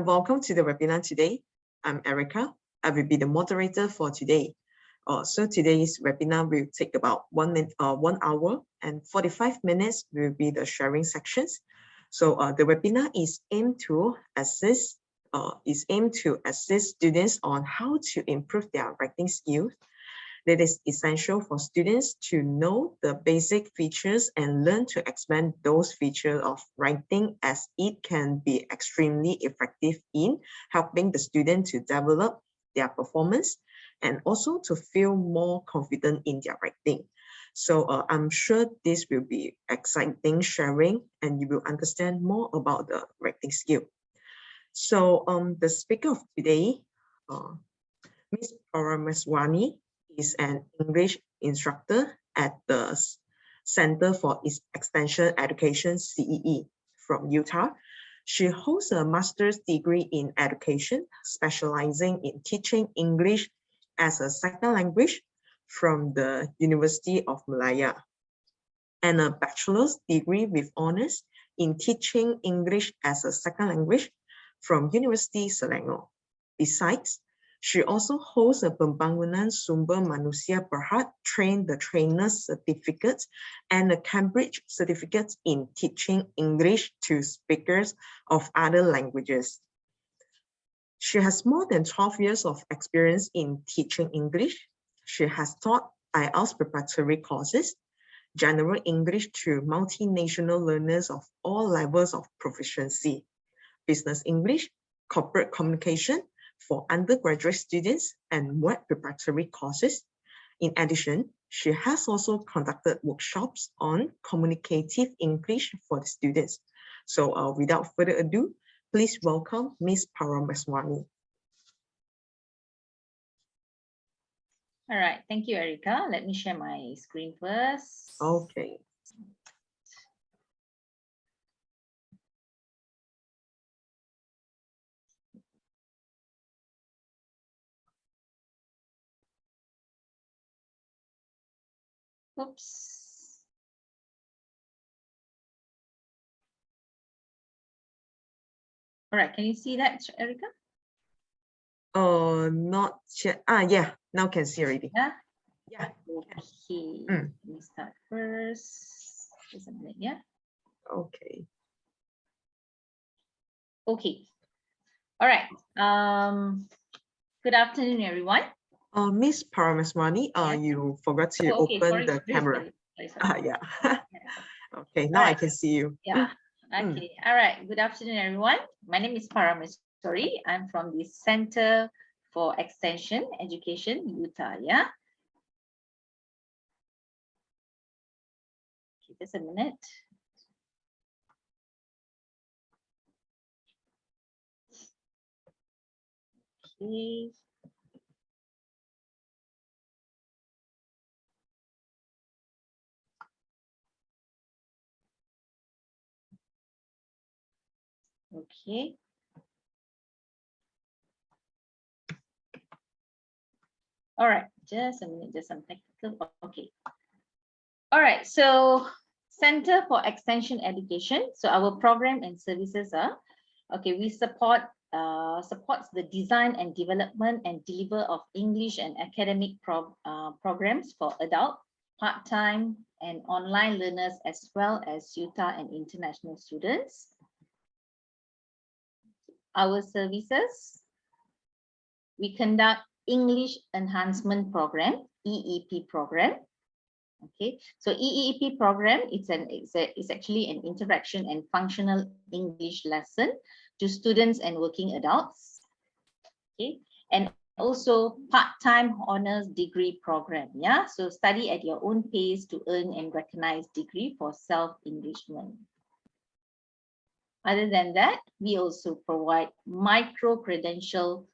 Welcome to the webinar today. I'm Erica. I will be the moderator for today. So today's webinar will take about 1 hour and 45 minutes will be the sharing sections. So the webinar is aimed to assist students on how to improve their writing skills. It is essential for students to know the basic features and learn to expand those features of writing, as it can be extremely effective in helping the student to develop their performance and also to feel more confident in their writing. So I'm sure this will be exciting sharing and you will understand more about the writing skill. So the speaker of today, Ms. Parameswani, is an English instructor at the Center for Extension Education, CEE, from Utah. She holds a master's degree in education, specializing in teaching English as a second language from the University of Malaya, and a bachelor's degree with honors in teaching English as a second language from University Selangor. Besides, she also holds a Pembangunan Sumber Manusia Berhad Train the Trainer certificate and a Cambridge certificate in teaching English to speakers of other languages. She has more than 12 years of experience in teaching English. She has taught IELTS preparatory courses, general English to multinational learners of all levels of proficiency, business English, corporate communication, for undergraduate students and web preparatory courses. In addition, she has also conducted workshops on communicative English for the students. So without further ado, please welcome Ms. Parameswani. All right, thank you, Erica. Let me share my screen first. Okay. Oops. All right, can you see that, Erica? Not yet. Yeah, now can see already. Yeah. Yeah. Okay. Let me start first. Just a minute, yeah. Okay. Okay. All right. Good afternoon, everyone. Miss Parameswani, you forgot to open the camera. Sorry. Yeah. Okay, now I can see you. Yeah. Okay. All right. Good afternoon, everyone. My name is Parameswari. I'm from the Center for Extension Education, Utah. Yeah. Okay, just a minute. Okay. Okay. All right, just a minute, just some technical. Okay. All right, so Center for Extension Education. So our program and services are, okay, we supports the design and development and deliver of English and academic programs for adult, part-time, and online learners, as well as Utah and international students. Our services, we conduct English Enhancement Program, EEP program. Okay, so EEP program, it's actually an interaction and functional English lesson to students and working adults. Okay, and also part-time honors degree program. Yeah, so study at your own pace to earn and recognize degree for self-enrichment. Other than that, we also provide micro-credential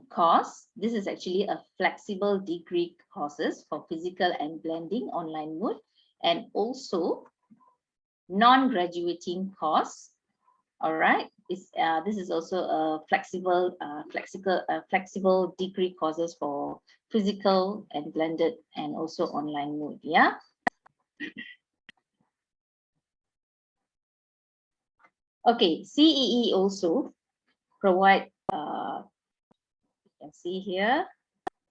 course. This is actually a flexible degree courses for physical and blending online mode, and also non-graduating course. All right, this is also a flexible degree courses for physical and blended and also online mode. Yeah. Okay, CEE also provide, you can see here,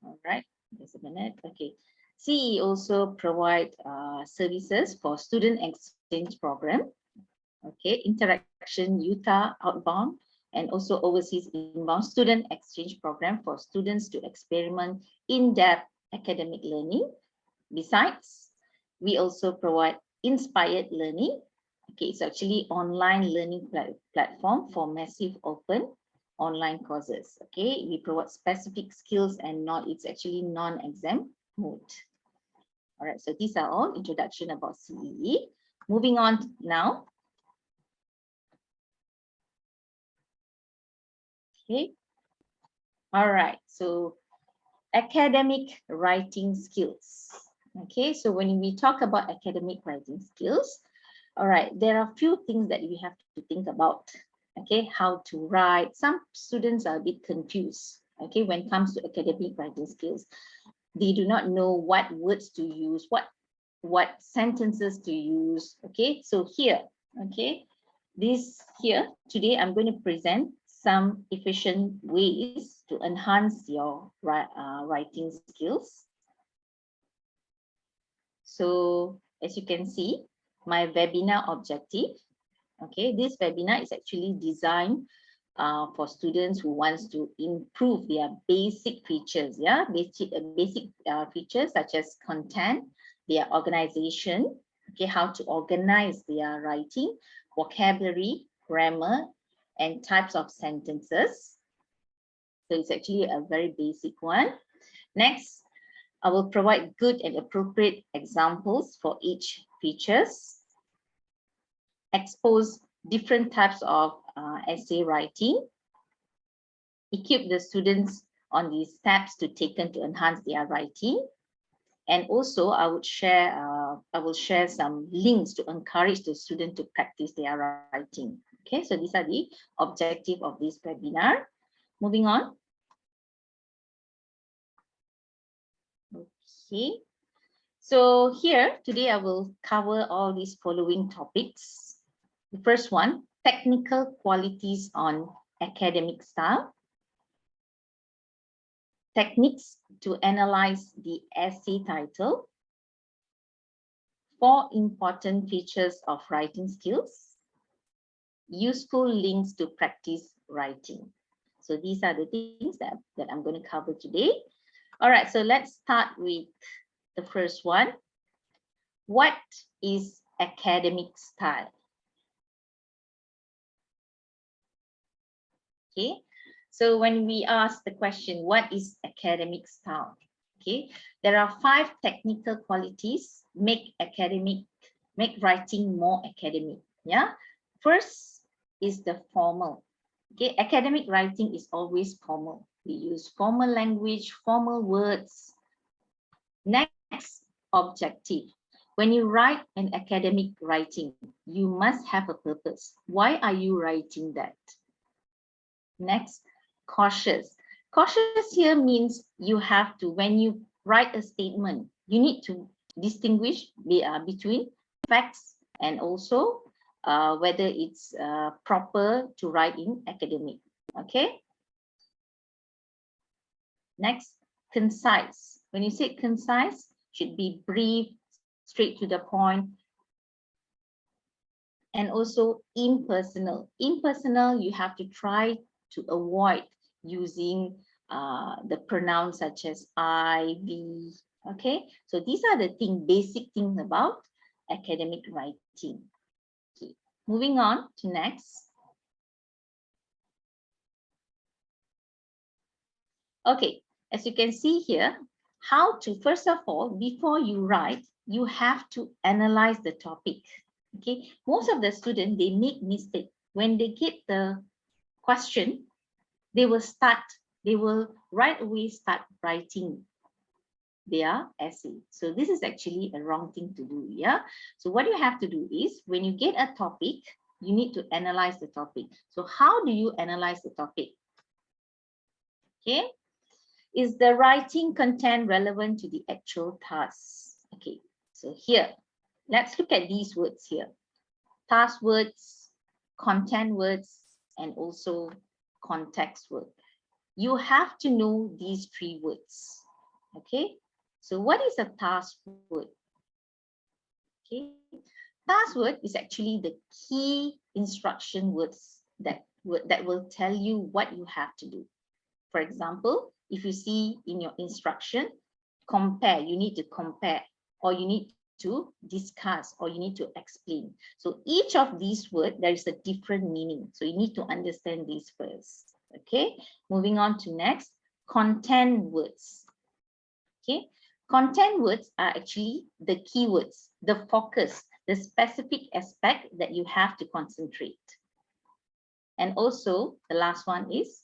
all right, just a minute, okay. CE also provide services for student exchange program, okay, interaction, UTA, outbound, and also overseas inbound student exchange program for students to experiment in-depth academic learning. Besides, we also provide inspired learning. Okay, it's actually online learning platform for massive open online courses. Okay, we provide specific skills and not, it's actually non-exam mode. All right, so these are all introduction about CEE. Moving on now. Okay, all right, so academic writing skills. Okay, so when we talk about academic writing skills, all right, there are a few things that we have to think about. Okay, how to write. Some students are a bit confused, okay, when it comes to academic writing skills. They do not know what words to use, what sentences to use. Okay, so here, okay, this here, today I'm going to present some efficient ways to enhance your writing skills. So as you can see, my webinar objective, okay, this webinar is actually designed for students who wants to improve their basic features, yeah, basic features such as content, their organization, okay, how to organize their writing, vocabulary, grammar, and types of sentences. So it's actually a very basic one. Next, I will provide good and appropriate examples for each features, expose different types of essay writing, equip the students on these steps to taken to enhance their writing, and also I will share some links to encourage the student to practice their writing. Okay, so these are the objective of this webinar. Moving on. Okay, so here today I will cover all these following topics. The first one, technical qualities on academic style, techniques to analyze the essay title, 4 important features of writing skills, useful links to practice writing. So these are the things that I'm going to cover today. All right, so let's start with the first one. What is academic style? Okay, so when we ask the question, what is academic style? Okay, there are 5 technical qualities make writing more academic. Yeah, first is the formal. Okay, academic writing is always formal. We use formal language, formal words. Next, objective. When you write an academic writing, you must have a purpose. Why are you writing that? Next, cautious. Cautious here means you have to, when you write a statement, you need to distinguish between facts and also whether it's proper to write in academic. Okay. Next, concise. When you say concise, should be brief, straight to the point, and also impersonal. Impersonal, you have to try to avoid using the pronouns such as I, we. Okay, so these are the basic things about academic writing. Okay. Moving on to next. Okay, as you can see here, how to, first of all, before you write, you have to analyze the topic. Okay, most of the students, they make mistake. When they get the question, they will right away start writing their essay. So this is actually a wrong thing to do. Yeah. So what you have to do is, when you get a topic, you need to analyze the topic. So how do you analyze the topic? Okay. Is the writing content relevant to the actual task? Okay. So here, let's look at these words here. Task words, content words, and also context word. You have to know these three words. Okay, so what is a task word? Okay, task word is actually the key instruction words that will tell you what you have to do. For example, if you see in your instruction, compare, you need to compare, or you need to discuss, or you need to explain. So each of these words, there is a different meaning. So you need to understand these first. Okay, moving on to next, content words. Okay, content words are actually the keywords, the focus, the specific aspect that you have to concentrate. And also the last one is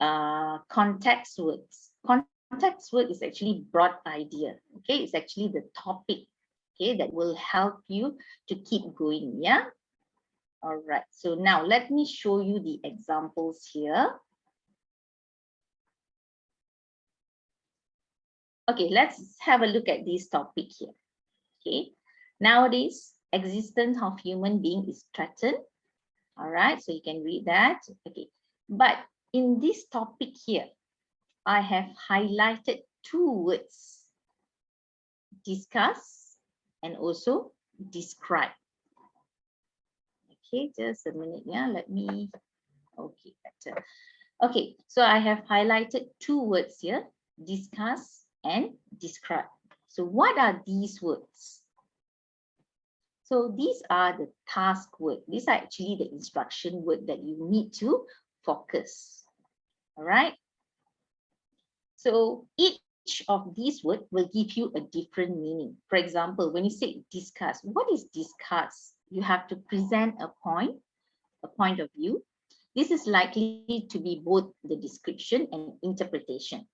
context words. Context word is actually broad idea. Okay, it's actually the topic. Okay, that will help you to keep going. Yeah. All right. So now let me show you the examples here. Okay, let's have a look at this topic here. Okay, nowadays existence of human being is threatened. All right, so you can read that. Okay, but in this topic here, I have highlighted two words: discuss and also describe. Okay, just a minute. Yeah, let me. Okay, better. Okay, so I have highlighted two words here: discuss and describe. So what are these words? So these are the task word. These are actually the instruction word that you need to focus. All right. So each of these words will give you a different meaning. For example, when you say discuss, what is discuss? You have to present a point of view. This is likely to be both the description and interpretation.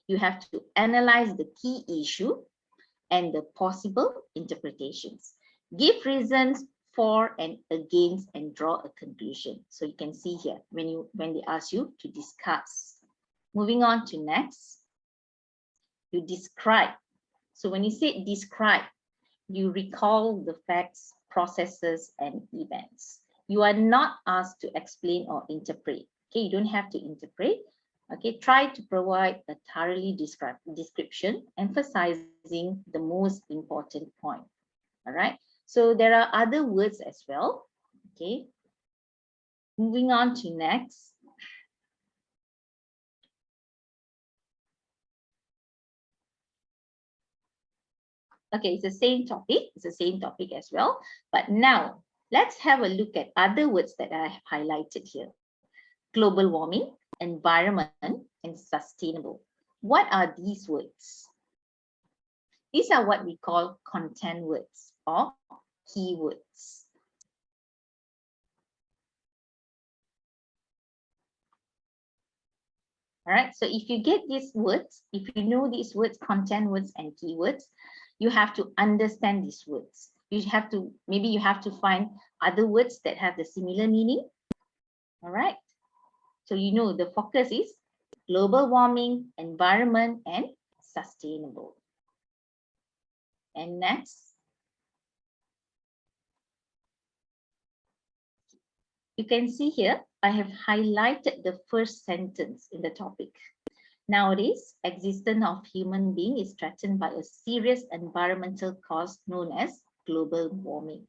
You have to analyze the key issue and the possible interpretations. Give reasons for and against and draw a conclusion. So you can see here when they ask you to discuss. Moving on to next, you describe. So when you say describe, you recall the facts, processes, and events. You are not asked to explain or interpret. Okay, you don't have to interpret. Okay, try to provide a thoroughly description, emphasizing the most important point. All right, so there are other words as well. Okay, moving on to next. Okay, it's the same topic. It's the same topic as well. But now let's have a look at other words that I have highlighted here. Global warming, environment, and sustainable. What are these words? These are what we call content words or keywords. All right, so if you get these words, if you know these words, content words and keywords, you have to understand these words. You have to, maybe you have to find other words that have the similar meaning. All right, so you know the focus is global warming, environment, and sustainable. And next, you can see here, I have highlighted the first sentence in the topic. Nowadays, existence of human being is threatened by a serious environmental cause known as global warming.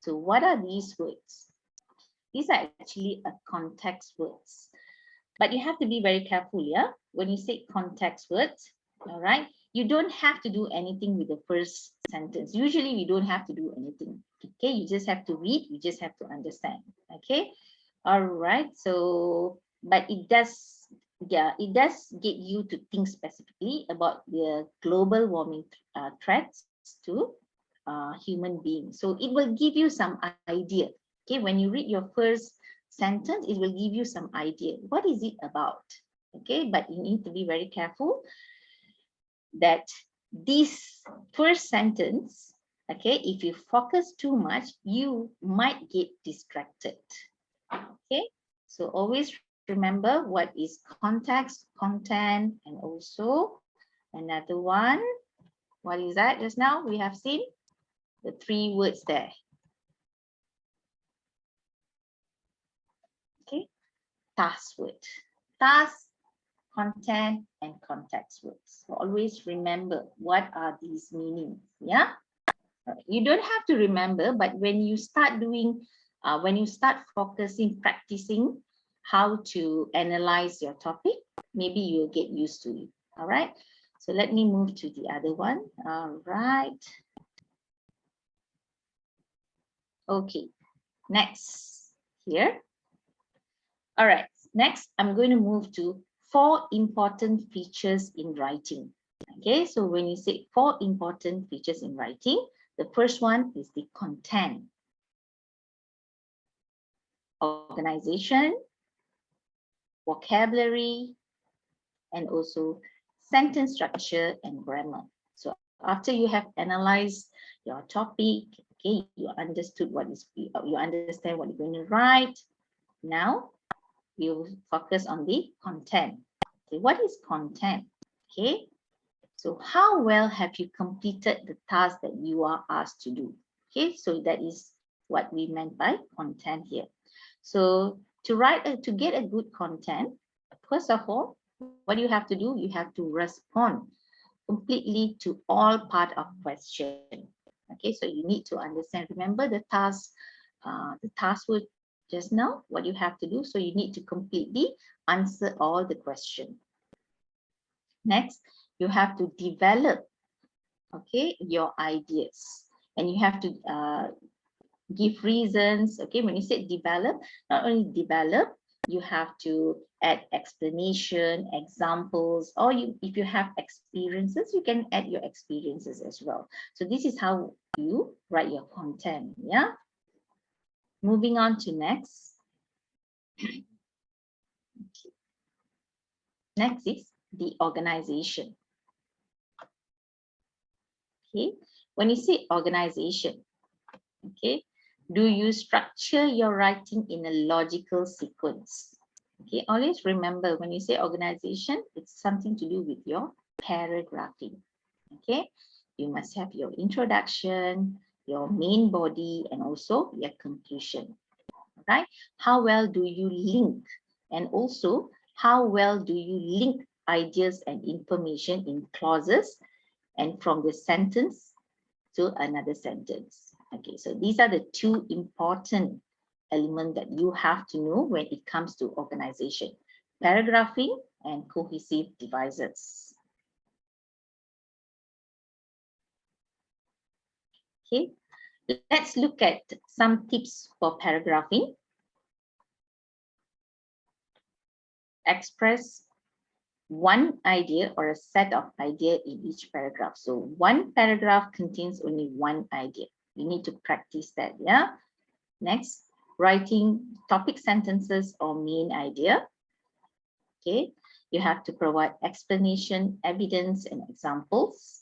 So what are these words? These are actually a context words. But you have to be very careful, yeah? When you say context words, all right, you don't have to do anything with the first sentence. Usually we don't have to do anything. Okay, you just have to read, you just have to understand. Okay, all right. So, but it does, yeah, it does get you to think specifically about the global warming threats to human beings. So it will give you some idea. Okay, when you read your first sentence, it will give you some idea. What is it about? Okay, but you need to be very careful that this first sentence, okay, if you focus too much, you might get distracted. Okay, so always remember what is context, content, and also another one. What is that just now? We have seen the three words there. Okay, task word. Task, content, and context words. So always remember what are these meanings. Yeah, you don't have to remember, but when you start doing, when you start focusing, practicing how to analyze your topic, maybe you'll get used to it. All right. So let me move to the other one. All right. Okay. Next here. All right. Next, I'm going to move to 4 important features in writing. Okay. So when you say 4 important features in writing, the first one is the content, organization, vocabulary, and also sentence structure and grammar. So after you have analyzed your topic, okay, you understood what is, you understand what you're going to write. Now you focus on the content. Okay, what is content? Okay, so how well have you completed the task that you are asked to do? Okay, so that is what we meant by content here. So to write, to get a good content, first of all, what you have to do, you have to respond completely to all part of question. Okay, so you need to understand, remember the task word just now, what you have to do. So you need to completely answer all the question. Next, you have to develop, okay, your ideas, and you have to give reasons. Okay, when you say develop, not only develop, you have to add explanation, examples, or if you have experiences, you can add your experiences as well. So this is how you write your content. Yeah. Moving on to next. Next is the organization. Okay, when you say organization, okay, do you structure your writing in a logical sequence? Okay, always remember when you say organization, it's something to do with your paragraphing. Okay, you must have your introduction, your main body, and also your conclusion. Right? How well do you link? And also, how well do you link ideas and information in clauses and from the sentence to another sentence? Okay, so these are the 2 important elements that you have to know when it comes to organization: paragraphing and cohesive devices. Okay, let's look at some tips for paragraphing. Express one idea or a set of ideas in each paragraph. So one paragraph contains only one idea. You need to practice that. Yeah. Next, writing topic sentences or main idea. Okay, you have to provide explanation, evidence, and examples.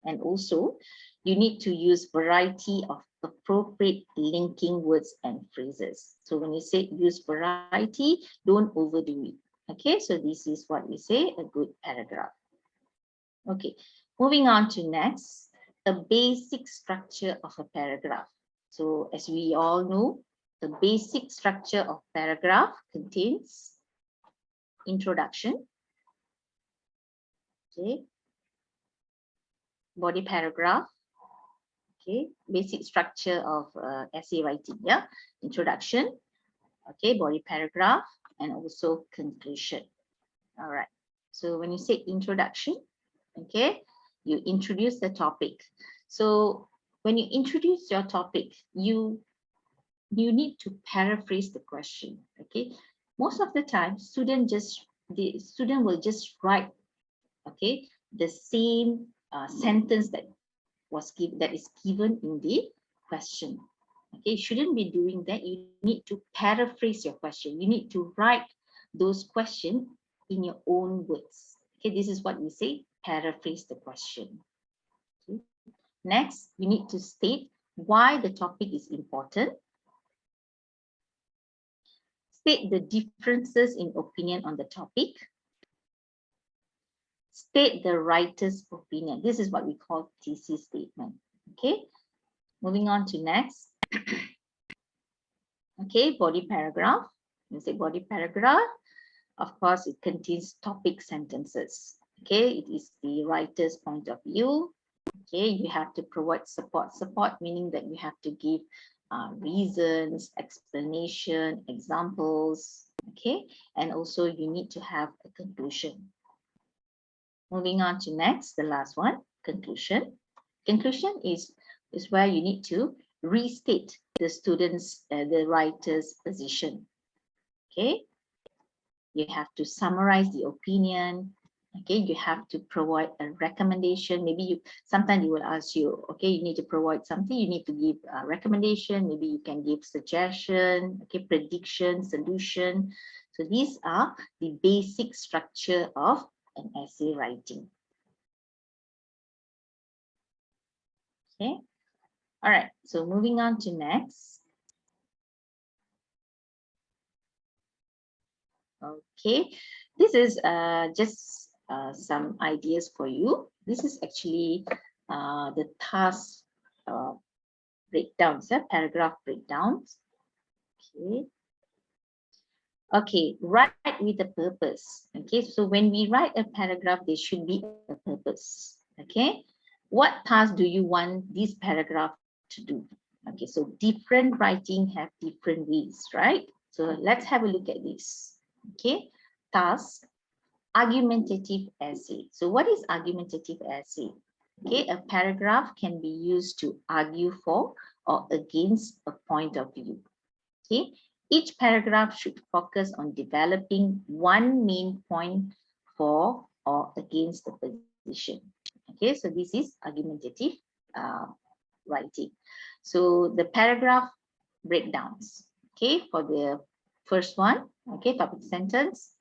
And also, you need to use variety of appropriate linking words and phrases. So when you say use variety, don't overdo it. Okay, so this is what we say a good paragraph. Okay, moving on to next, the basic structure of a paragraph. So as we all know, the basic structure of paragraph contains introduction, okay, body paragraph, okay, basic structure of essay writing, yeah, introduction, okay, body paragraph, and also conclusion. All right, so when you say introduction, okay, you introduce the topic. So when you introduce your topic, you need to paraphrase the question. Okay, most of the time the student will just write, okay, the same sentence that is given in the question. Okay, you shouldn't be doing that. You need to paraphrase your question. You need to write those questions in your own words. Okay, this is what we say, paraphrase the question. Okay. Next, you need to state why the topic is important. State the differences in opinion on the topic. State the writer's opinion. This is what we call thesis statement. Okay, moving on to next. Okay, body paragraph. When you say body paragraph, of course, it contains topic sentences. Okay, it is the writer's point of view. Okay, you have to provide support. Support meaning that you have to give reasons, explanation, examples. Okay, and also you need to have a conclusion. Moving on to next, the last one, conclusion. Conclusion is where you need to restate the student's, the writer's position. Okay, you have to summarize the opinion. Okay, you have to provide a recommendation. Maybe sometimes you will ask you, okay, you need to provide something, you need to give a recommendation. Maybe you can give suggestion, okay, prediction, solution. So these are the basic structure of an essay writing. Okay, all right, so moving on to next. Okay, this is just some ideas for you. This is actually the task breakdowns, paragraph breakdowns. Okay. Okay, write with a purpose. Okay, so when we write a paragraph, there should be a purpose. Okay, what task do you want this paragraph to do? Okay, so different writing have different ways, right? So let's have a look at this. Okay, task, argumentative essay. So what is argumentative essay? Okay, a paragraph can be used to argue for or against a point of view. Okay, each paragraph should focus on developing one main point for or against the position. Okay, so this is argumentative writing. So the paragraph breakdowns. Okay, for the first one, okay, topic sentence,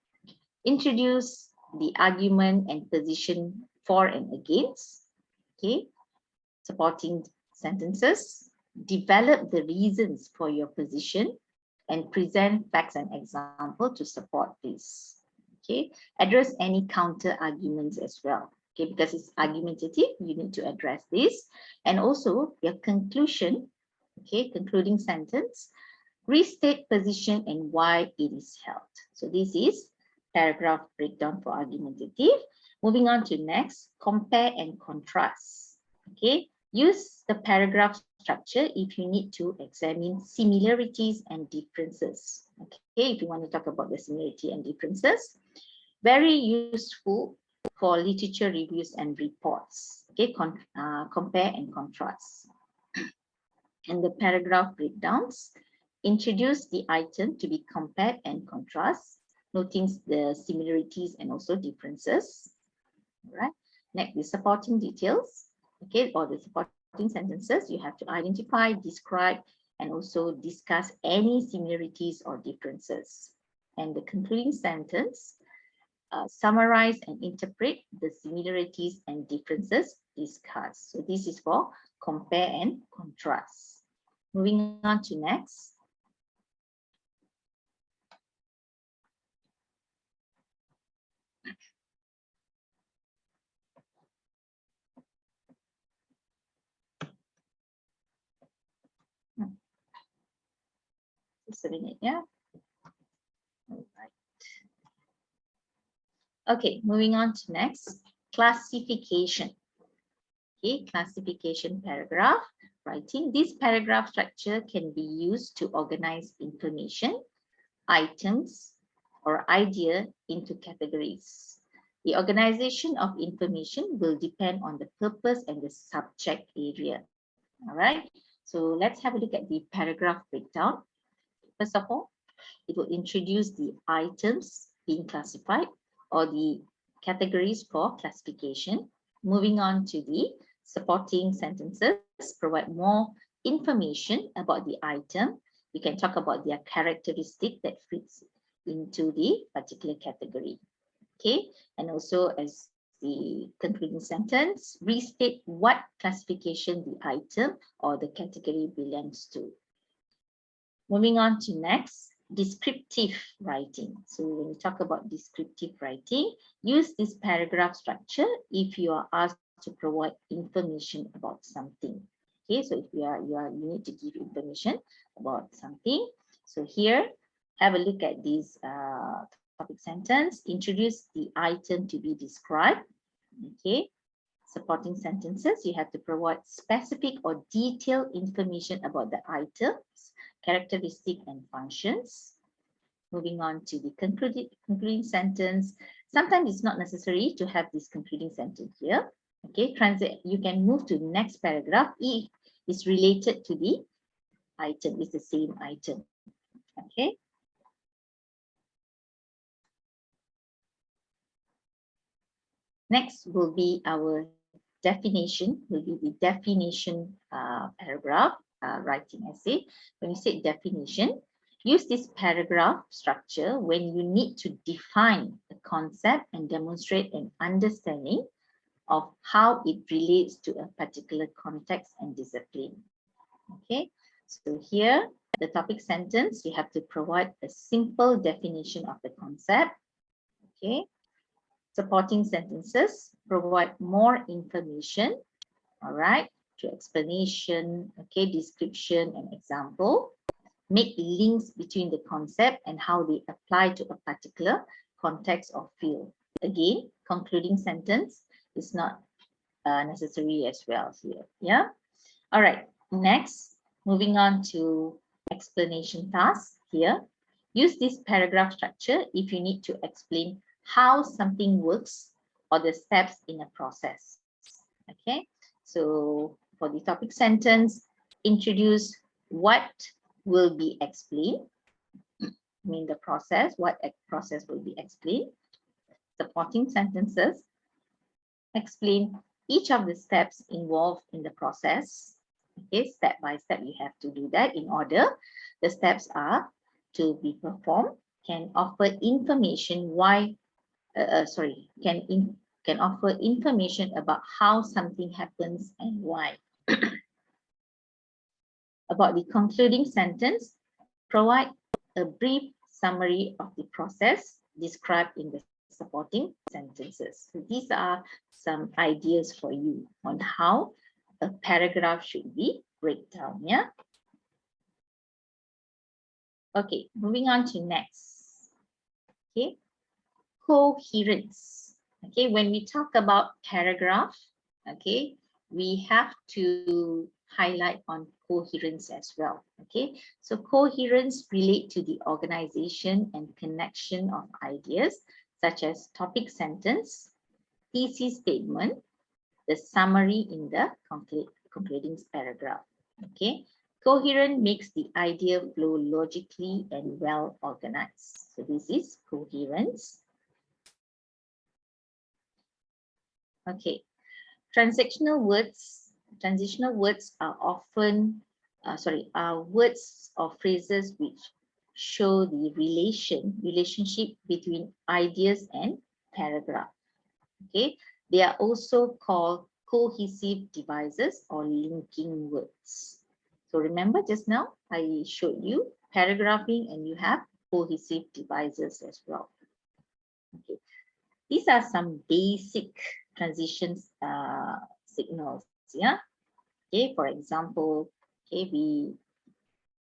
introduce the argument and position for and against. Okay, supporting sentences, develop the reasons for your position and present facts and example to support this. Okay, address any counter arguments as well. Okay, because it's argumentative, you need to address this. And also your conclusion, okay, concluding sentence, restate position and why it is held. So this is paragraph breakdown for argumentative. Moving on to next, compare and contrast. Okay, use the paragraph structure if you need to examine similarities and differences. Okay, if you want to talk about the similarity and differences, very useful for literature reviews and reports. Okay, compare and contrast. And the paragraph breakdowns, introduce the item to be compared and contrast, noting the similarities and also differences. All right. Next, the supporting details. Okay, or the supporting sentences, you have to identify, describe, and also discuss any similarities or differences. And the concluding sentence, summarize and interpret the similarities and differences discussed. So this is for compare and contrast. Moving on to next. Just a minute, yeah. All right. Okay, moving on to next, classification. Okay, classification paragraph writing. This paragraph structure can be used to organize information, items, or idea into categories. The organization of information will depend on the purpose and the subject area. All right, so let's have a look at the paragraph breakdown. First of all, it will introduce the items being classified or the categories for classification. Moving on to the supporting sentences, provide more information about the item. You can talk about their characteristic that fits into the particular category. Okay, and also as the concluding sentence, restate what classification the item or the category belongs to. Moving on to next, descriptive writing. So when you talk about descriptive writing, use this paragraph structure if you are asked to provide information about something. Okay, so if you need to give information about something. So here have a look at this topic sentence. Introduce the item to be described. Okay. Supporting sentences, you have to provide specific or detailed information about the items, characteristic and functions. Moving on to the concluding sentence. Sometimes it's not necessary to have this concluding sentence here. Okay, you can move to the next paragraph if it's related to the item, it's the same item. Okay. Next will be our definition, will be the definition paragraph, writing essay. When you say definition, use this paragraph structure when you need to define a concept and demonstrate an understanding of how it relates to a particular context and discipline. Okay, so here, the topic sentence, you have to provide a simple definition of the concept. Okay. Supporting sentences, provide more information, all right, to explanation, okay, description and example. Make links between the concept and how they apply to a particular context or field. Again, concluding sentence is not necessary as well here, yeah? All right, next, moving on to explanation task here. Use this paragraph structure if you need to explain how something works or the steps in a process. Okay, so for the topic sentence, introduce what will be explained. I mean the process, what process will be explained. Supporting sentences, explain each of the steps involved in the process. Okay, step by step, you have to do that in order. The steps are to be performed, can offer information why can offer information about how something happens and why. About the concluding sentence, provide a brief summary of the process described in the supporting sentences. So these are some ideas for you on how a paragraph should be breakdown. Yeah. Okay, moving on to next. Okay, coherence. Okay, when we talk about paragraph, okay, we have to highlight on coherence as well. Okay, so coherence relate to the organization and connection of ideas such as topic sentence, thesis statement, the summary in the concluding paragraph. Okay, coherent makes the idea flow logically and well organized. So this is coherence. Okay, transitional words are often, are words or phrases which show the relationship between ideas and paragraph. Okay, they are also called cohesive devices or linking words. So remember just now I showed you paragraphing and you have cohesive devices as well. Okay, these are some basic transitions signals. Yeah. Okay. For example, okay, we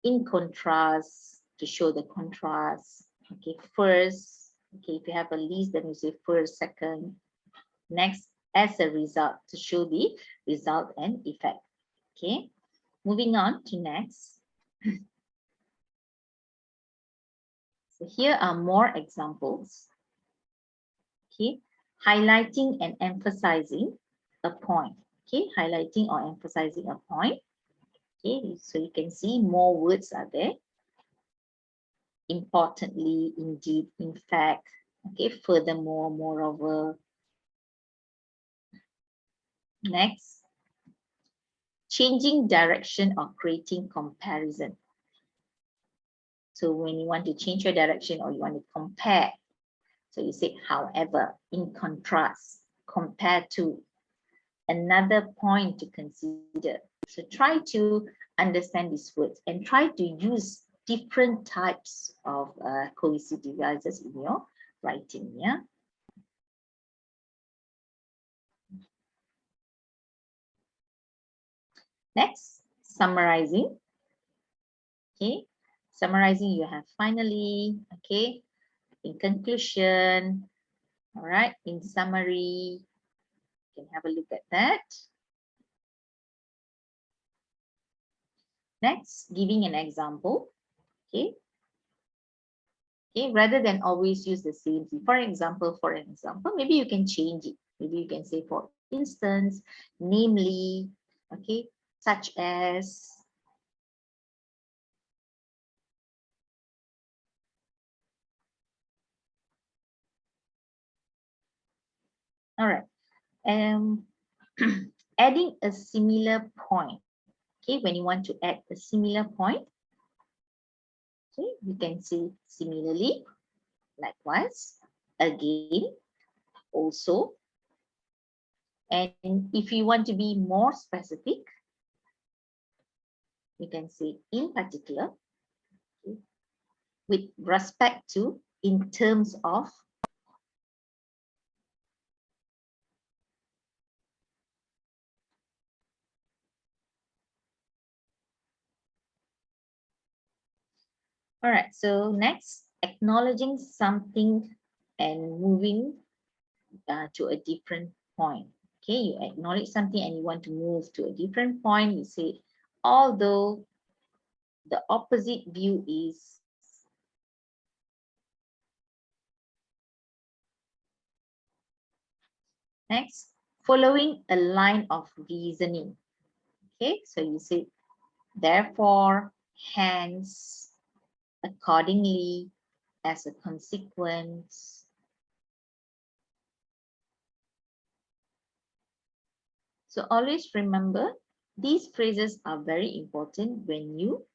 in contrast to show the contrast. Okay. First. Okay. If you have a list, then you say first, second. Next, as a result to show the result and effect. Okay. Moving on to next. So here are more examples. Okay. Highlighting and emphasizing a point. Okay, highlighting or emphasizing a point. Okay, so you can see more words are there. Importantly, indeed, in fact. Okay, furthermore, moreover. Next, changing direction or creating comparison. So when you want to change your direction or you want to compare, so you say, however, in contrast, compared to. Another point to consider. So try to understand these words and try to use different types of cohesive devices in your writing. Yeah. Next, summarizing. Okay, Summarizing, you have finally, okay, in conclusion, all right, in summary, you can have a look at that. Next, giving an example, okay. Okay, rather than always use the same thing. For example, maybe you can change it. Maybe you can say, for instance, namely, okay, such as, all right, adding a similar point. Okay, when you want to add a similar point, okay, you can say similarly, likewise, again, also. And if you want to be more specific, you can say in particular, okay, with respect to, in terms of. All right, so next, acknowledging something and moving to a different point. Okay, you acknowledge something and you want to move to a different point. You say, although the opposite view is. Next, following a line of reasoning. Okay, so you say, therefore, hence, accordingly, as a consequence. So always remember, these phrases are very important when you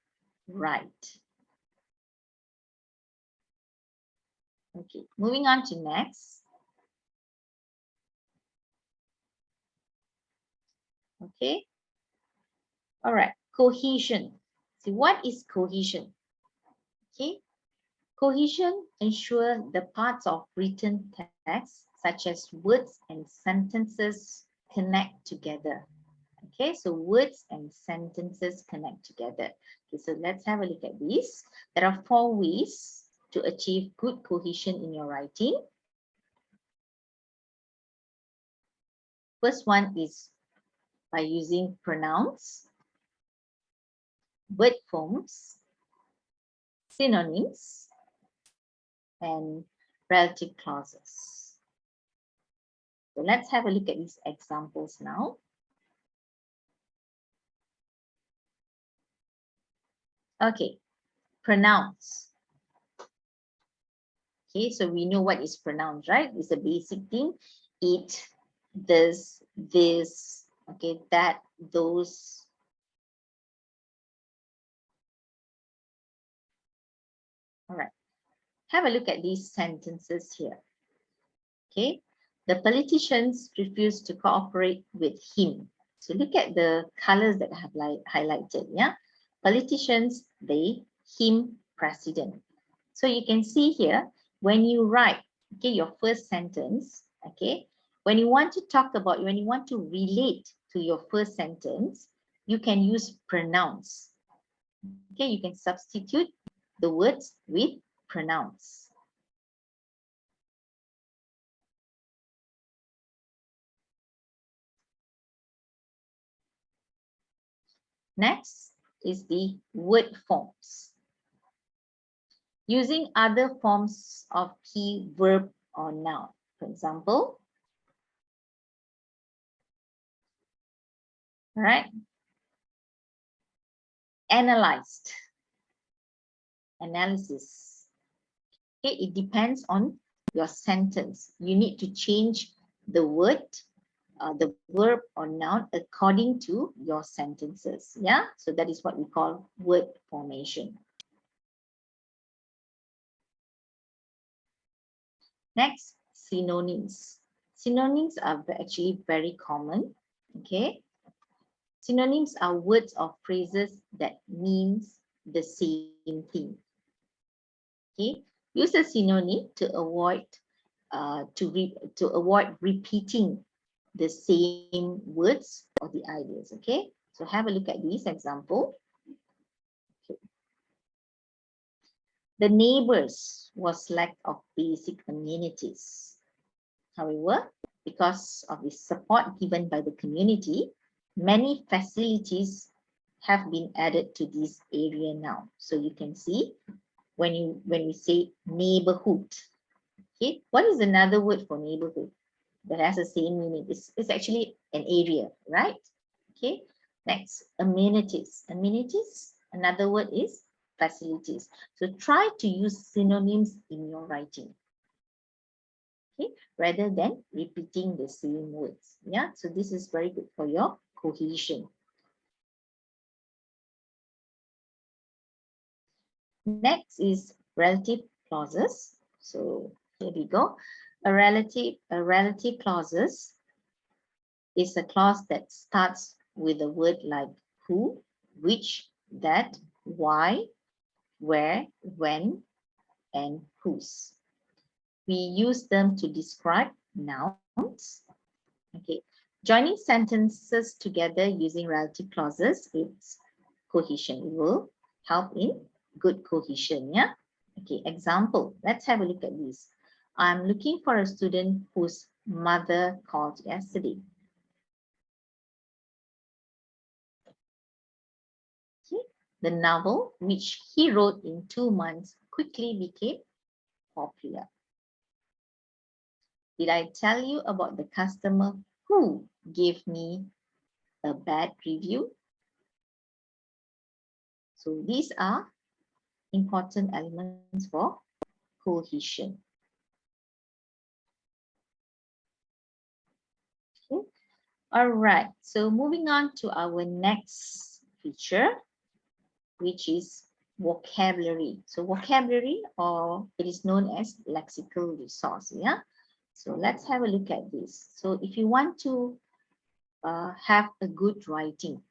write. Okay, moving on to next. Okay. All right, cohesion. See, what is cohesion? Okay. Cohesion ensures the parts of written text, such as words and sentences, connect together. Okay, so words and sentences connect together. Okay, so let's have a look at this. There are 4 ways to achieve good cohesion in your writing. First one is by using pronouns, word forms, synonyms, and relative clauses. So let's have a look at these examples now. Okay, pronouns. Okay, so we know what is pronouns, right? It's a basic thing. It, this, okay, that, those. All right, have a look at these sentences here. Okay, the politicians refused to cooperate with him. So look at the colors that I have highlighted. Yeah, politicians, they, him, president. So you can see here, when you write, okay, your first sentence, okay, when you want to talk about, when you want to relate to your first sentence, you can use pronouns. Okay, you can substitute the words with pronouns. Next is the word forms. Using other forms of key, verb, or noun. For example, all right, analyzed, analysis. Okay, it depends on your sentence. You need to change the word, the verb or noun according to your sentences. Yeah, so that is what we call word formation. Next, synonyms. Synonyms are actually very common. Okay, synonyms are words or phrases that means the same thing. Okay, use a synonym to avoid repeating the same words or the ideas. Okay, so have a look at this example. Okay. The neighbors was lack of basic amenities. However, because of the support given by the community, many facilities have been added to this area now. So you can see when we say neighborhood, okay, what is another word for neighborhood that has the same meaning? It's actually an area, right? Okay, next, amenities. Amenities, another word is facilities. So try to use synonyms in your writing, okay, rather than repeating the same words. Yeah, so this is very good for your cohesion. Next is relative clauses. So here we go. A relative clauses is a clause that starts with a word like who, which, that, why, where, when, and whose. We use them to describe nouns. Okay, joining sentences together using relative clauses, it's cohesion. It will help in good cohesion. Yeah. Okay, example. Let's have a look at this. I'm looking for a student whose mother called yesterday. Okay. The novel, which he wrote in 2 months, quickly became popular. Did I tell you about the customer who gave me a bad review? So these are important elements for cohesion. Okay. All right, so moving on to our next feature, which is vocabulary. So vocabulary, or it is known as lexical resource. Yeah. So let's have a look at this. So if you want to have a good writing,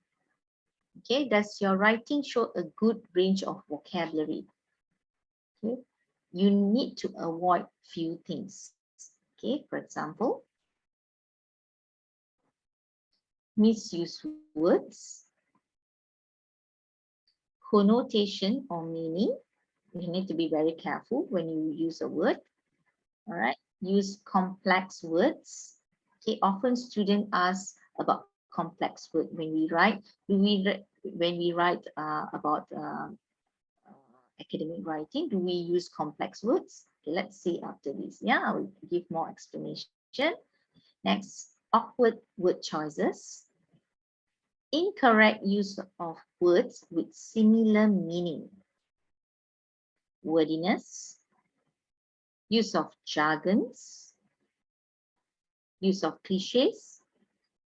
okay, does your writing show a good range of vocabulary? Okay, you need to avoid few things. Okay, for example, misuse words, connotation or meaning. You need to be very careful when you use a word. All right, use complex words. Okay, often students ask about complex word when we write. When we write about academic writing, do we use complex words? Okay, let's see after this. Yeah, I will give more explanation. Next, awkward word choices. Incorrect use of words with similar meaning. Wordiness. Use of jargons. Use of cliches.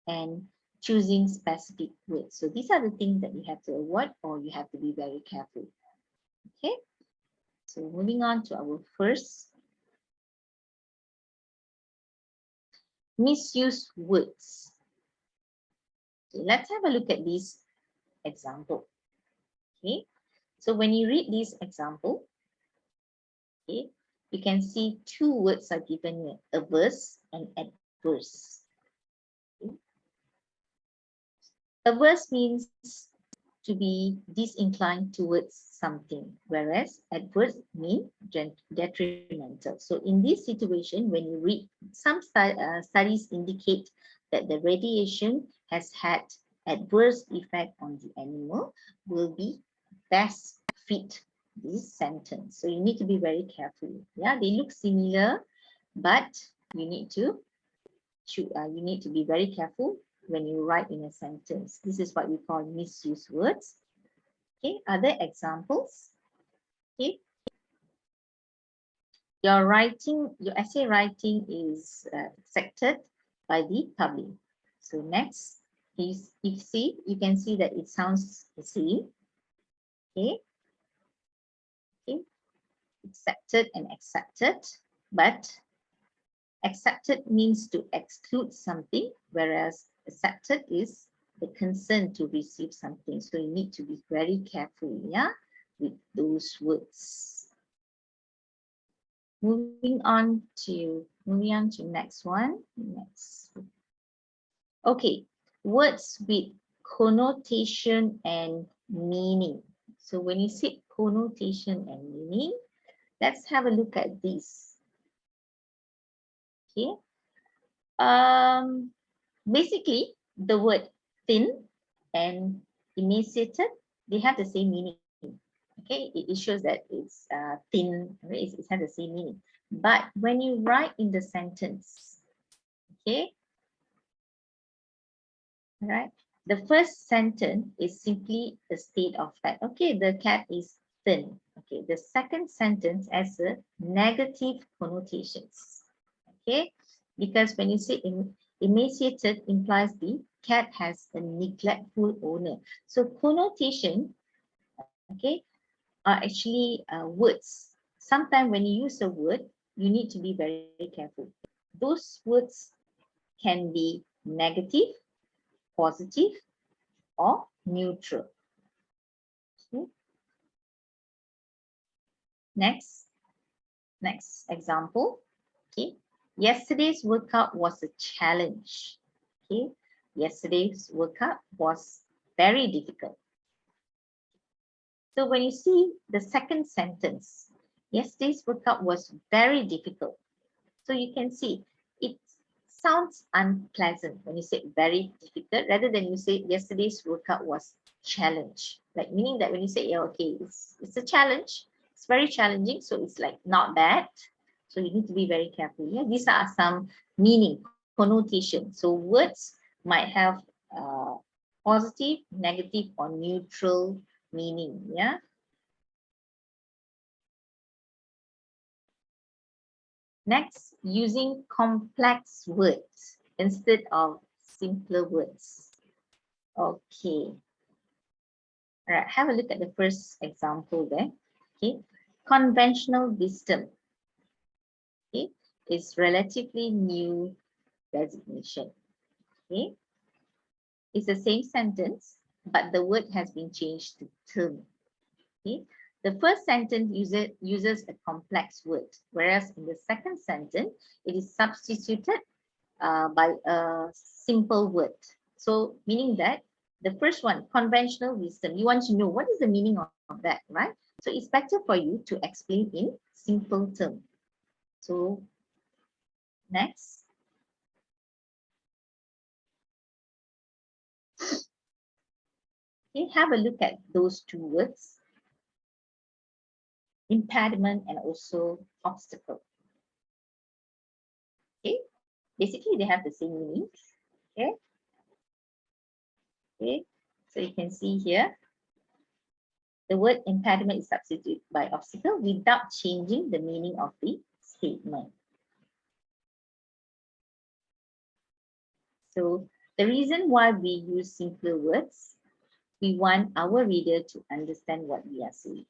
And choosing specific words. So these are the things that you have to avoid, or you have to be very careful. Okay. So moving on to our first, misuse words. Okay, let's have a look at this example. Okay, so when you read this example, okay, you can see two words are given here: averse and adverse. Okay. Averse means to be disinclined towards something, whereas adverse means detrimental. So in this situation, when you read, some studies indicate that the radiation has had adverse effect on the animal, will be best fit this sentence. So you need to be very careful. Yeah, they look similar, but you need to be very careful when you write in a sentence. This is what we call misuse words. Okay, other examples. Okay, your essay writing is accepted by the public. So next is, you can see that it sounds the same. Okay, okay, accepted and accepted, but accepted means to exclude something, whereas accepted is the consent to receive something. So you need to be very careful, yeah, with those words. Moving on to next one. Next. Okay, words with connotation and meaning. So when you see connotation and meaning, let's have a look at this. Okay. Basically, the word thin and emaciated, they have the same meaning. Okay, it shows that it's thin, it has the same meaning. But when you write in the sentence, okay, right, the first sentence is simply a state of fact. Okay, the cat is thin. Okay, the second sentence has a negative connotations. Okay, because when you say emaciated implies the cat has a neglectful owner. So connotation, okay, are actually words. Sometimes when you use a word, you need to be very careful. Those words can be negative, positive, or neutral. Okay. Next example. Okay. Yesterday's workout was a challenge. Okay. Yesterday's workout was very difficult. So when you see the second sentence, yesterday's workout was very difficult. So you can see it sounds unpleasant when you say very difficult, rather than you say yesterday's workout was challenge. Like meaning that when you say, yeah, okay, it's a challenge, it's very challenging, so it's like not bad. So you need to be very careful. Yeah, these are some meaning, connotation. So words might have positive, negative, or neutral meaning. Yeah. Next, using complex words instead of simpler words. Okay. All right, have a look at the first example there. Okay. Conventional wisdom. Okay, is relatively new designation. Okay. It's the same sentence, but the word has been changed to term. Okay. The first sentence uses a complex word, whereas in the second sentence, it is substituted by a simple word. So meaning that the first one, conventional wisdom, you want to know what is the meaning of that, right? So it's better for you to explain in simple terms. So next. Okay, have a look at those two words, impediment and also obstacle. Okay, basically they have the same meaning. Okay. Okay, so you can see here, the word impediment is substituted by obstacle without changing the meaning of the statement. So the reason why we use simpler words, we want our reader to understand what we are saying.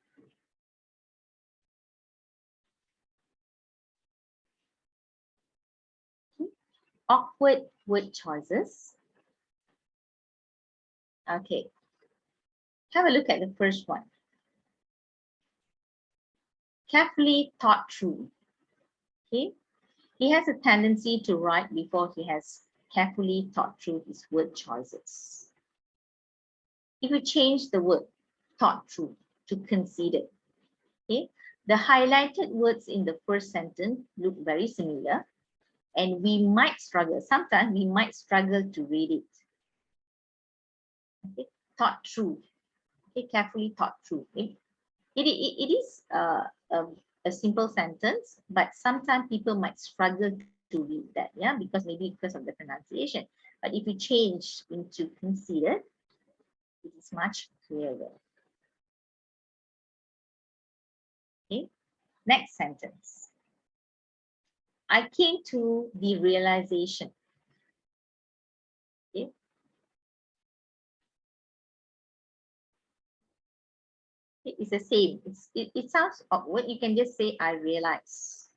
Okay. Awkward word choices. Okay, have a look at the first one. Carefully thought through. Okay, he has a tendency to write before he has carefully thought through his word choices. If you change the word thought through to consider, okay, the highlighted words in the first sentence look very similar, and we might struggle. Sometimes we might struggle to read it. Okay, thought through. Okay, carefully thought through. It is a simple sentence, but sometimes people might struggle to read that, yeah, maybe because of the pronunciation. But if you change into consider, it is much clearer. Okay, next sentence. I came to the realization. Okay. It's the same. It sounds awkward. You can just say I realize.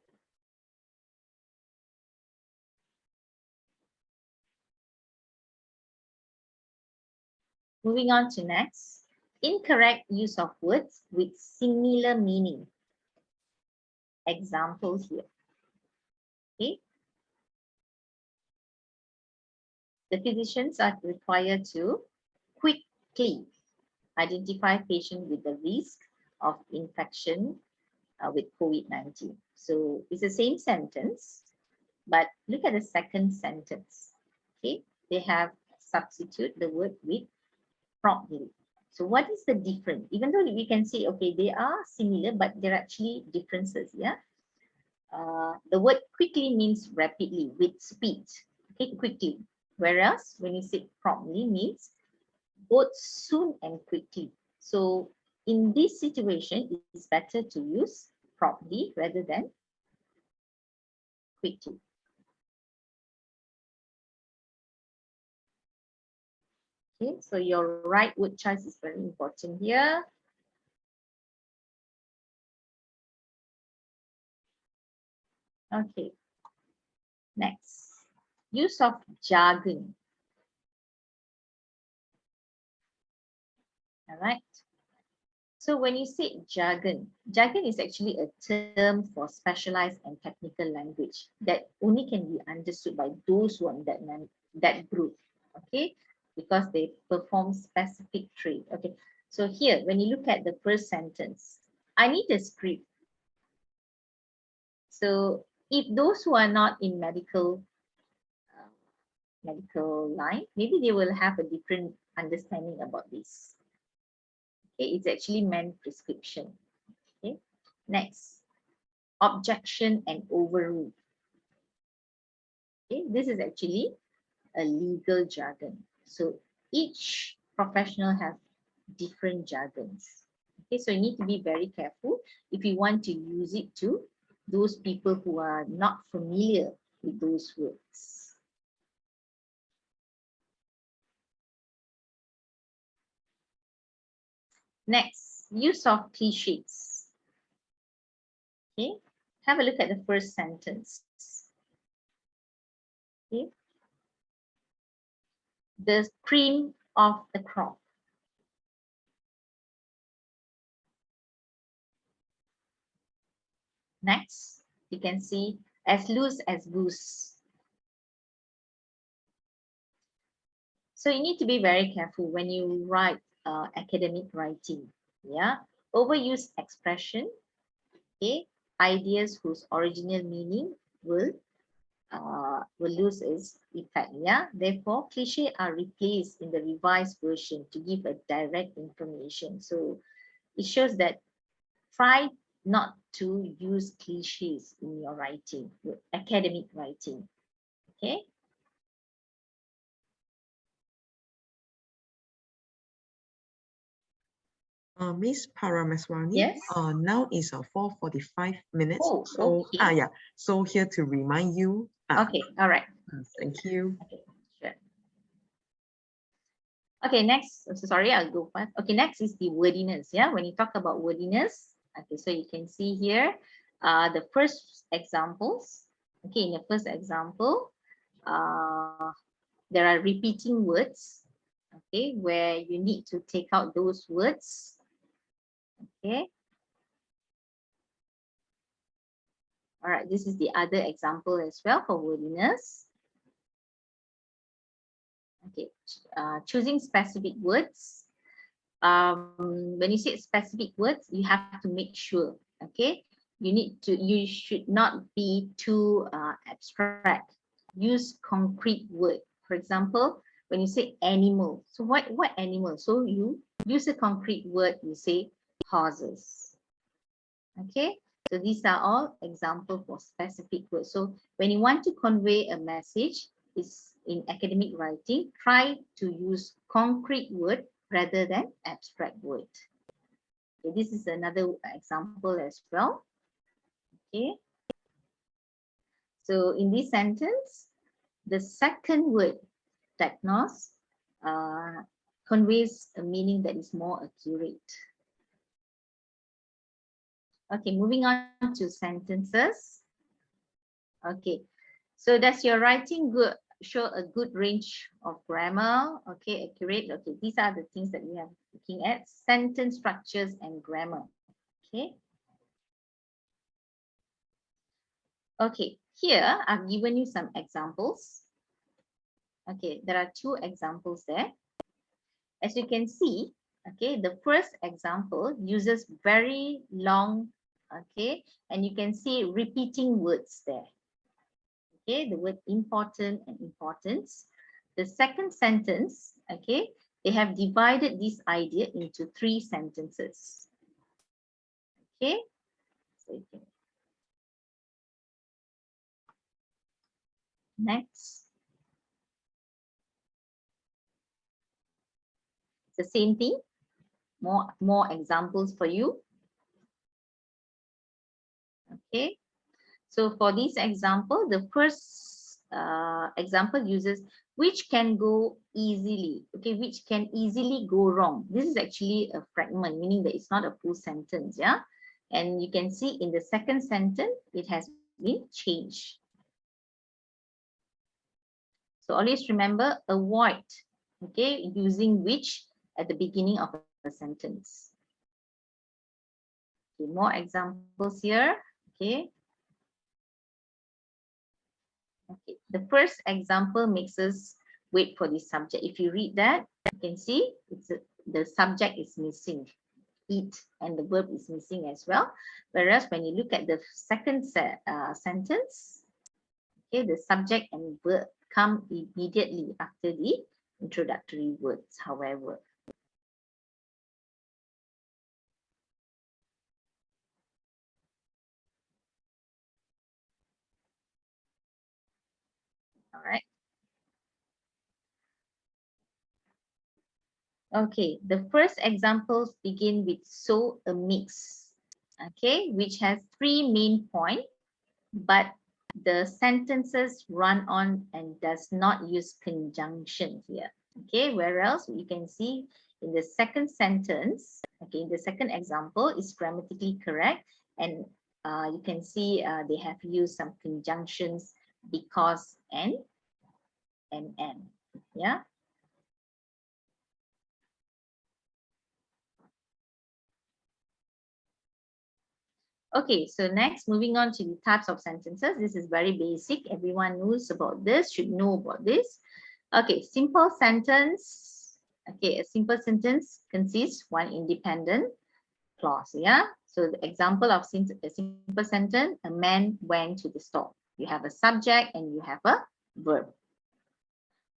Moving on to next. Incorrect use of words with similar meaning. Example here. Okay. The physicians are required to quickly. identify patient with the risk of infection with COVID-19. So it's the same sentence, but look at the second sentence. Okay, they have substitute the word with promptly. So what is the difference? Even though we can say, okay, they are similar, but there are actually differences. Yeah. The word quickly means rapidly, with speed. Okay, quickly. Whereas when you say promptly means both soon and quickly. So in this situation, it's better to use promptly rather than quickly. Okay, so your right word choice is very important here. Okay, next, use of jargon. All right. So when you say jargon, jargon is actually a term for specialized and technical language that only can be understood by those who are in that group, okay? Because they perform specific trade, okay? So here, when you look at the first sentence, I need a script. So if those who are not in medical line, maybe they will have a different understanding about this. Okay, it's actually meant prescription. Okay, next, objection and overrule. Okay, this is actually a legal jargon. So each professional has different jargons. Okay, so you need to be very careful if you want to use it to those people who are not familiar with those words. Next, use of cliches. Okay, have a look at the first sentence. Okay, the cream of the crop. Next, you can see as loose as goose. So you need to be very careful when you write academic writing. Yeah, overused expression. Okay, ideas whose original meaning will lose its effect. Yeah, therefore cliché are replaced in the revised version to give a direct information. So it shows that try not to use cliches in your writing, your academic writing. Okay. Miss Parameswani, Yes. now is 4:45 minutes. Oh, so okay. yeah. So here to remind you. Okay. All right. Thank you. Okay. Sure. Okay. Next. So sorry, I'll go fast. Okay. Next is the wordiness. Yeah. When you talk about wordiness, okay. So you can see here, the first examples. Okay. In the first example, there are repeating words. Okay, where you need to take out those words. Okay. All right, this is the other example as well for wordiness. Okay, choosing specific words. When you say specific words, you have to make sure, okay, you should not be too abstract. Use concrete word. For example, when you say animal, so what animal? So you use a concrete word, you say horses. Okay, so these are all examples for specific words. So when you want to convey a message, is in academic writing, try to use concrete word rather than abstract word. Okay, this is another example as well. Okay, so in this sentence, the second word, technos, conveys a meaning that is more accurate. Okay, moving on to sentences. Okay, so does your writing good show a good range of grammar? Okay, accurate. Okay, these are the things that we are looking at: sentence structures and grammar. Okay. Okay, here I've given you some examples. Okay, there are two examples there. As you can see, Okay, the first example uses very long, okay, and you can see repeating words there. Okay, the word important and importance. The second sentence, okay, they have divided this idea into 3 sentences. Okay, so you can next. It's the same thing. More examples for you. Okay, so for this example, the first example uses which can go easily. Okay, which can easily go wrong. This is actually a fragment, meaning that it's not a full sentence. Yeah, and you can see in the second sentence it has been changed. So always remember, avoid, okay, using which at the beginning of a sentence. Okay, more examples here. Okay. Okay, the first example makes us wait for the subject. If you read that, you can see the subject is missing, eat, and the verb is missing as well. Whereas when you look at the second sentence, okay, the subject and verb come immediately after the introductory words, however. All right. Okay, the first examples begin with so a mix, okay, which has 3 main points, but the sentences run on and does not use conjunction here. Okay, whereas you can see in the second sentence, okay, the second example is grammatically correct, and you can see they have used some conjunctions because and. Yeah. Okay, so next, moving on to the types of sentences. This is very basic. Everyone knows about this, should know about this. Okay, simple sentence. Okay, a simple sentence consists one independent clause. Yeah. So the example of a simple sentence: a man went to the store. You have a subject and you have a verb.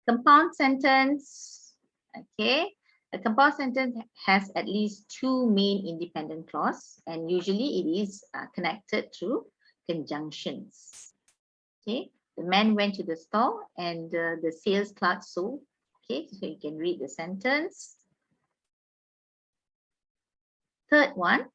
Compound sentence. Okay. A compound sentence has at least 2 main independent clauses, and usually it is connected through conjunctions. Okay, the man went to the store and the sales clerk sold. Okay, so you can read the sentence. Third one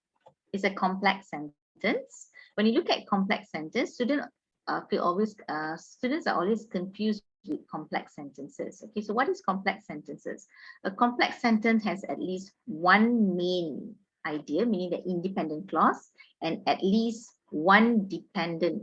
is a complex sentence. When you look at complex sentence, students are always confused with complex sentences. Okay, so what is complex sentences? A complex sentence has at least 1 main idea, meaning the independent clause, and at least 1 dependent.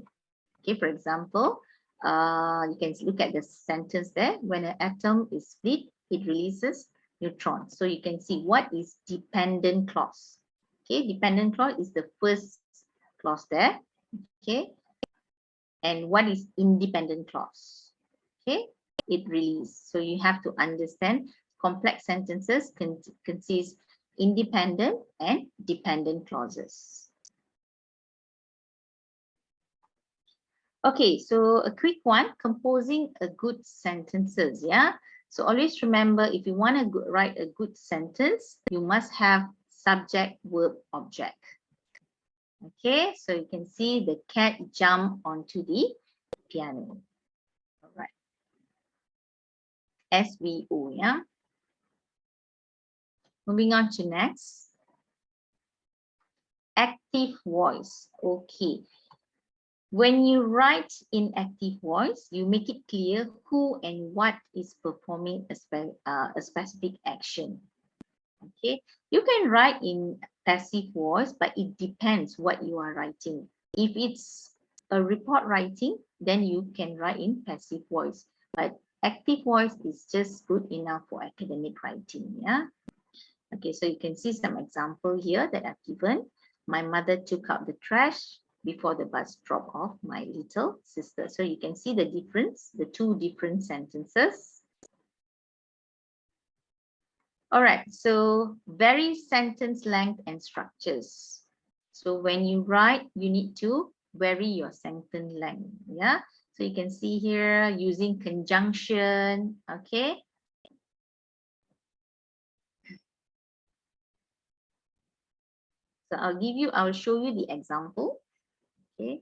Okay, for example, you can look at the sentence there. When an atom is split, it releases neutrons. So you can see what is dependent clause. Okay, dependent clause is the first clause there. Okay, and what is independent clause? Okay, it release. So you have to understand complex sentences consist independent and dependent clauses. Okay, so a quick one, composing a good sentences. Yeah, so always remember, if you want to write a good sentence, you must have subject, verb, object. Okay, so you can see the cat jump onto the piano. All right. SVO, yeah. Moving on to next. Active voice. Okay. When you write in active voice, you make it clear who and what is performing a specific action. Okay. You can write in passive voice, but it depends what you are writing. If it's a report writing, then you can write in passive voice. But active voice is just good enough for academic writing. Yeah. Okay, so you can see some example here that I've given. My mother took out the trash before the bus dropped off my little sister. So you can see the difference, the 2 different sentences. All right, so vary sentence length and structures. So when you write, you need to vary your sentence length. Yeah, so you can see here using conjunction. Okay. So I will show you the example. Okay.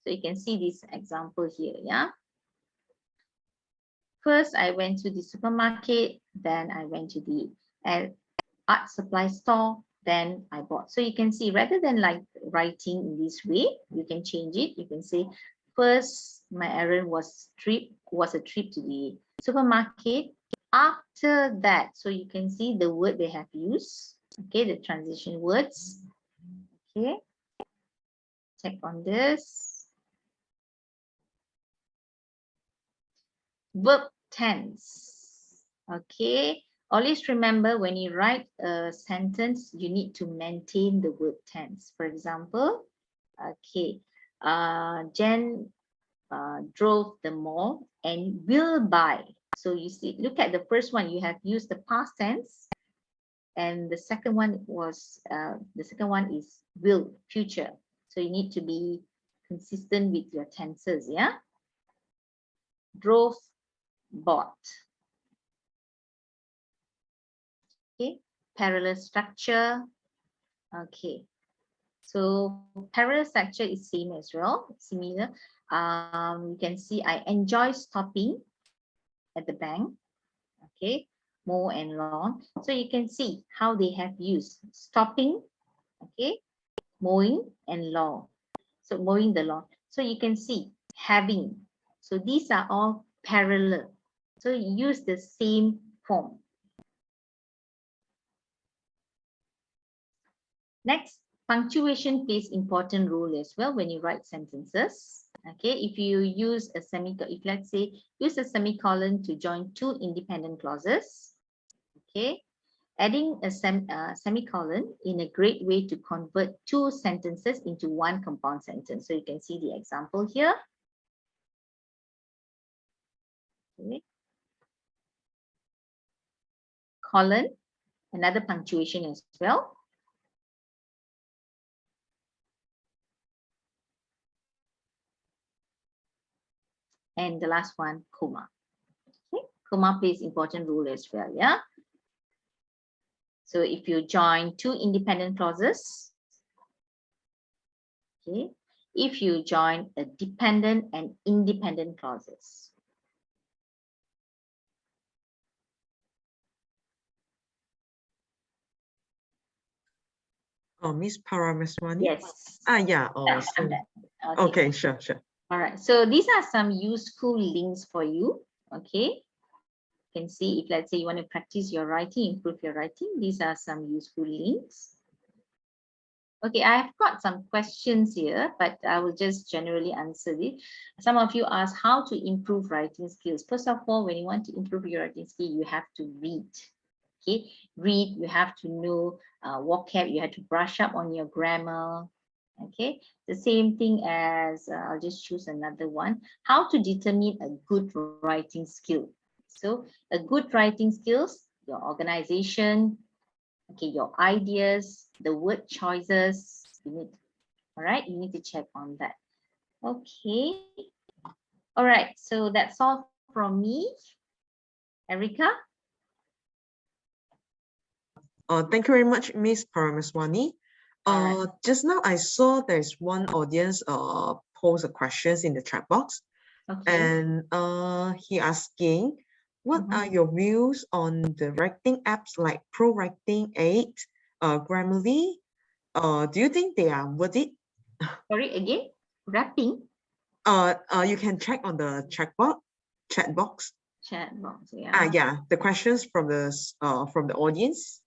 So you can see this example here. Yeah. First, I went to the supermarket, then I went to the art supply store, then I bought. So you can see, rather than like writing in this way, you can change it. You can say, first, my errand was a trip to the supermarket. After that, so you can see the word they have used. Okay, the transition words. Okay, check on this. Verb tense. Okay, always remember when you write a sentence, you need to maintain the verb tense. For example, okay, Jen drove the mall and will buy. So you see, look at the first one, you have used the past tense, and the second one is will, future. So you need to be consistent with your tenses. Yeah, drove, bought. Okay, parallel structure. Okay, so parallel structure is same as well, similar. You can see I enjoy stopping at the bank. Okay, mow and lawn. So you can see how they have used stopping, okay, mowing and lawn. So mowing the lawn. So you can see having. So these are all parallel. So you use the same form. Next, punctuation plays important role as well when you write sentences. Okay, if you use a semicolon, if let's say use a semicolon to join two independent clauses. Okay, adding a semicolon in a great way to convert two sentences into one compound sentence. So you can see the example here. Okay. Colon, another punctuation as well. And the last one, comma. Okay. Comma plays important role as well. Yeah. So if you join two independent clauses, okay, if you join a dependent and independent clauses. Miss Parameswani? Yes. Yeah. Okay, sure. All right. So these are some useful links for you. Okay. You can see if let's say you want to practice your writing, improve your writing, these are some useful links. Okay, I've got some questions here, but I will just generally answer it. Some of you ask how to improve writing skills. First of all, when you want to improve your writing skill, you have to read. Okay, read, you have to know vocab, you have to brush up on your grammar. Okay, the same thing as, I'll just choose another one. How to determine a good writing skill. So a good writing skills, your organization, okay, your ideas, the word choices, you need, all right, you need to check on that. Okay, all right, so that's all from me. Erica? Thank you very much, Miss Parameswani. Right. Just now I saw there's one audience pose a questions in the chat box. Okay. And he asking, what are your views on the writing apps like Pro Writing 8, Grammarly? Do you think they are worth it? Sorry, again, wrapping? You can check on the chat box. Chat box, yeah. Yeah, the questions from the audience.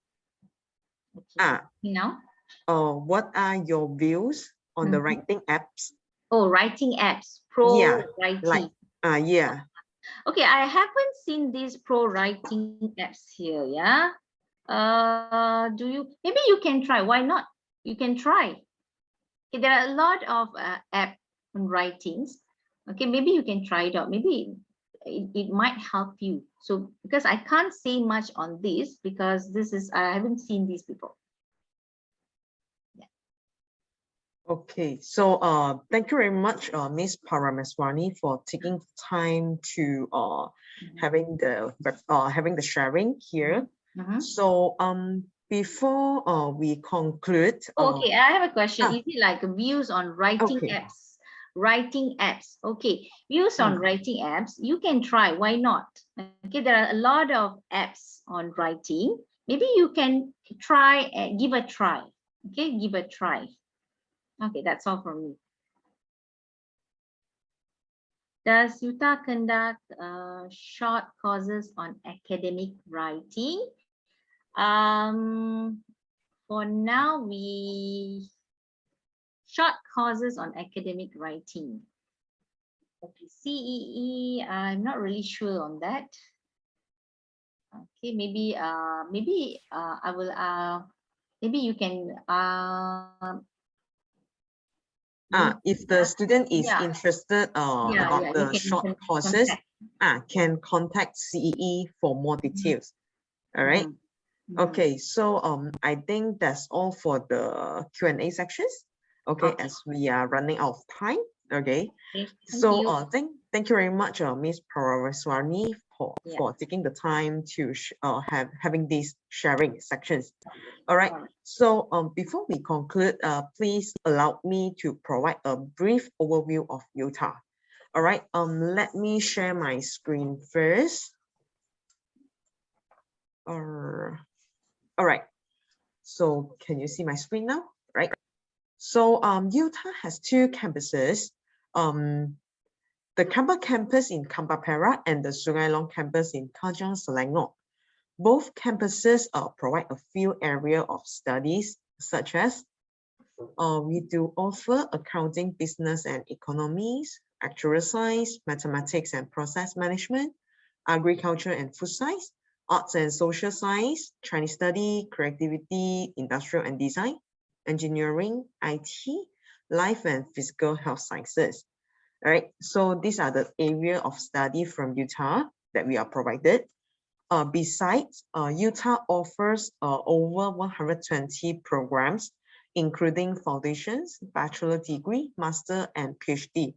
Okay. Now? What are your views on the writing apps? Oh, writing apps, Pro Writing. Like, yeah. Okay, I haven't seen these Pro Writing apps here, yeah? Maybe you can try, why not? You can try. Okay, there are a lot of app on writings. Okay, maybe you can try it out. Maybe it might help you. So because I can't say much on this because this is, I haven't seen these before. Okay, so thank you very much, Ms. Parameswani, for taking time to having the sharing here. So before we conclude, okay, I have a question. Is it like views on writing okay. apps? Writing apps. Okay, views on writing apps. You can try. Why not? Okay, there are a lot of apps on writing. Maybe you can try and give a try. Okay, give a try. Okay, that's all from me. Does Yuta conduct short courses on academic writing? For now, short courses on academic writing. Okay, CEE, I'm not really sure on that. Okay, maybe I will maybe you can if the student is yeah. interested about the short courses, can contact CEE for more details. All right. Okay, so I think that's all for the Q&A sections. Okay, as we are running out of time. Okay, so thank you very much, Ms. Parameswani, for taking the time to having these sharing sections. All right, so before we conclude, please allow me to provide a brief overview of Utah. All right, let me share my screen first. All right, so can you see my screen now? Right. So Utah has two campuses, the Kamba campus in Kambapera and the Sungai Long campus in Kajang, Selangor. Both campuses provide a few areas of studies, such as we do offer accounting, business and economics, actuarial science, mathematics and process management, agriculture and food science, arts and social science, Chinese study, creativity, industrial and design, engineering, IT, life and physical health sciences. All right, so these are the area of study from Utah that we are provided. Besides, Utah offers over 120 programs, including foundations, bachelor degree, master, and PhD.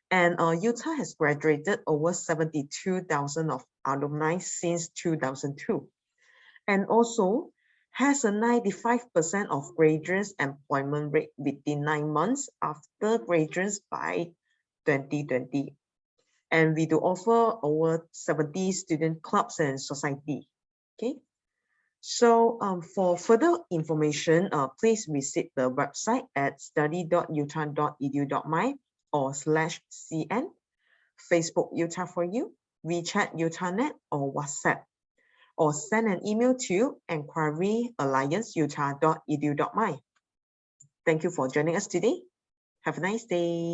And Utah has graduated over 72,000 of alumni since 2002, and also has a 95% of graduates employment rate within 9 months after graduates by 2020. And we do offer over 70 student clubs and society. Okay. So for further information, please visit the website at study.utah.edu.my or /CN, Facebook Utah for You, WeChat UtahNet, or WhatsApp, or send an email to enquiry@allianceutah.edu.my. Thank you for joining us today. Have a nice day.